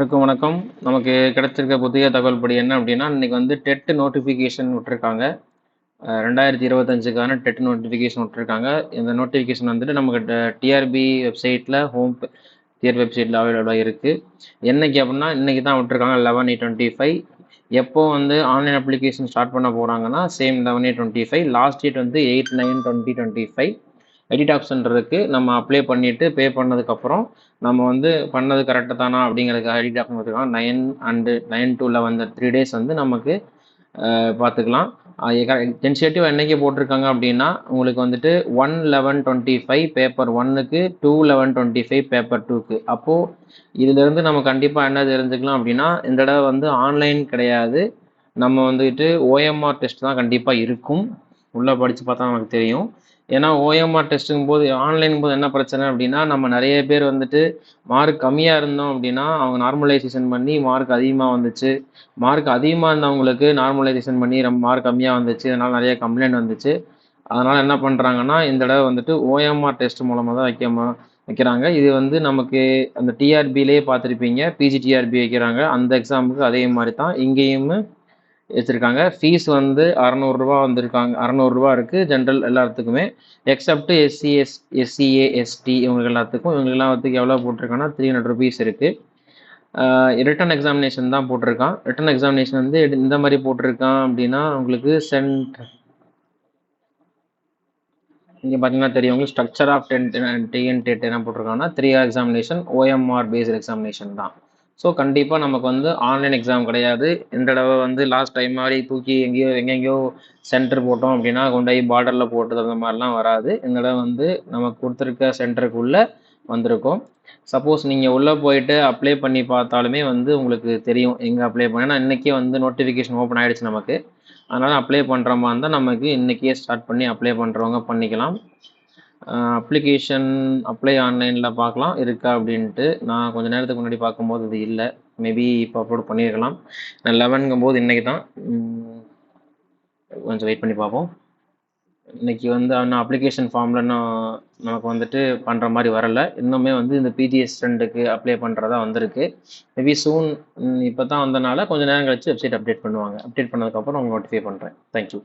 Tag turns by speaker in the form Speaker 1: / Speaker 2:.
Speaker 1: வணக்கம். நமக்கு கிடைச்சிருக்க புதிய தகவல் படி என்ன அப்படின்னா, இன்னைக்கு வந்து டெட் நோட்டிஃபிகேஷன் விட்டுருக்காங்க. 2025க்கான டெட் நோட்டிஃபிகேஷன் விட்டுருக்காங்க. இந்த நோட்டிஃபிகேஷன் வந்துட்டு நமக்கு டிஆர்பி வெப்சைட்ல டிஆர்பி வெப்சைட்ல அவைலபிளா இருக்கு. என்னைக்கு அப்படின்னா, இன்னைக்கு தான் விட்டுருக்காங்க 11/8/25. எப்போ வந்து ஆன்லைன் அப்ளிகேஷன் ஸ்டார்ட் பண்ண போறாங்கன்னா, சேம் 11/8/25. லாஸ்ட் டேட் வந்து 8/9/2025. எடிட் ஆப்ஷன் இருக்கு. நம்ம அப்ளை பண்ணிட்டு பே பண்ணதுக்கப்புறம் நம்ம வந்து பண்ணது கரெக்டு தானா அப்படிங்கிறதுக்கு எடிட் ஆப்ஷன் கொடுத்துருக்காங்க. 9 அண்டு 9 to 11 3 days வந்து நமக்கு பார்த்துக்கலாம். டென்ஷேட்டிவ் என்னைக்கு போட்டிருக்காங்க அப்படின்னா, உங்களுக்கு வந்துட்டு 1/11/25 பேப்பர் 1க்கு 2/11/25 பேப்பர் 2க்கு. அப்போது இதிலிருந்து நம்ம கண்டிப்பாக என்ன தெரிஞ்சுக்கலாம் அப்படின்னா, இந்த தடவை வந்து ஆன்லைன் கிடையாது. நம்ம வந்துட்டு ஓஎம்ஆர் டெஸ்ட் தான் கண்டிப்பாக இருக்கும். உள்ளே படித்து பார்த்தா நமக்கு தெரியும். ஏன்னா ஓஎம்ஆர் டெஸ்ட்டுங்கும் போது ஆன்லைன் போது என்ன பிரச்சனை அப்படின்னா, நம்ம நிறைய பேர் வந்துட்டு மார்க் கம்மியாக இருந்தோம் அப்படின்னா அவங்க நார்மலைசேஷன் பண்ணி மார்க் அதிகமாக வந்துச்சு. மார்க் அதிகமாக இருந்தவங்களுக்கு நார்மலைசேஷன் பண்ணி மார்க் கம்மியாக வந்துச்சு. அதனால் நிறைய கம்ப்ளைண்ட் வந்துச்சு. அதனால் என்ன பண்ணுறாங்கன்னா, இந்த தடவை வந்துட்டு ஓஎம்ஆர் டெஸ்ட் மூலமாக தான் வைக்கிறாங்க. இது வந்து நமக்கு அந்த டிஆர்பிலே பார்த்துருப்பீங்க, பிஜிடிஆர்பி வைக்கிறாங்க. அந்த எக்ஸாமுக்கு அதே மாதிரி தான் இங்கேயும் வச்சுருக்காங்க. ஃபீஸ் வந்து ரூ. 600 ரூ. 600 இருக்குது ஜென்ரல் எல்லாத்துக்குமே. எக்ஸப்ட் எஸ்சிஏ எஸ்டி இவங்களுக்கு எல்லாத்துக்கும் இவங்களுக்குலாம் எவ்வளோ போட்டிருக்காங்கன்னா ₹300 இருக்குது. ரிட்டன் எக்ஸாமினேஷன் தான் போட்டிருக்கான். ரிட்டன் எக்ஸாமினேஷன் வந்து இந்த மாதிரி போட்டிருக்கான் அப்படின்னா உங்களுக்கு இங்கே பார்த்தீங்கன்னா தெரியும் உங்களுக்கு ஸ்ட்ரக்சர் ஆஃப் டிஎன்டெட் என்ன போட்டிருக்காங்கன்னா 3 hour examination OMR paste examination தான். ஸோ கண்டிப்பாக நமக்கு வந்து ஆன்லைன் எக்ஸாம் கிடையாது. இந்த தடவை வந்து லாஸ்ட் டைம் மாதிரி தூக்கி எங்கெங்கேயோ சென்டர் போட்டோம் அப்படின்னா கொண்டு போய் பார்டரில் போட்டது அந்த மாதிரிலாம் வராது. இந்த தடவை வந்து நமக்கு கொடுத்துருக்க சென்டருக்குள்ளே வந்திருக்கும். சப்போஸ் நீங்கள் உள்ளே போயிட்டு அப்ளை பண்ணி பார்த்தாலுமே வந்து உங்களுக்கு தெரியும் எங்கே அப்ளை பண்ண. ஏன்னா இன்றைக்கே வந்து நோட்டிஃபிகேஷன் ஓப்பன் ஆகிடுச்சு நமக்கு. அதனால் அப்ளை பண்ணுற மாதிரி இருந்தால் நமக்கு இன்றைக்கே ஸ்டார்ட் பண்ணி அப்ளை பண்ணுறவங்க பண்ணிக்கலாம். அப்ளிகேஷன் அப்ளை ஆன்லைனில் பார்க்கலாம் இருக்கா அப்படின்ட்டு. நான் கொஞ்சம் நேரத்துக்கு முன்னாடி பார்க்கும்போது இது இல்லை. மேபி இப்போ அப்லோட் பண்ணியிருக்கலாம். 11ங்கும் போது இன்றைக்கி தான். கொஞ்சம் வெயிட் பண்ணி பார்ப்போம். இன்றைக்கி வந்து ஆனால் அப்ளிகேஷன் ஃபார்மில் இன்னும் நமக்கு வந்துட்டு பண்ணுற மாதிரி வரலை. இன்னுமே வந்து இந்த பிஜிஎஸ் ரெண்டுக்கு அப்ளை பண்ணுறதா வந்திருக்கு. மேபி சூன் இப்போ தான் வந்தனால கொஞ்சம் நேரம் கழிச்சு வெப்சைட் அப்டேட் பண்ணுவாங்க. அப்டேட் பண்ணதுக்கப்புறம் உங்களுக்கு நோட்டிஃபை பண்ணுறேன். தேங்க்யூ.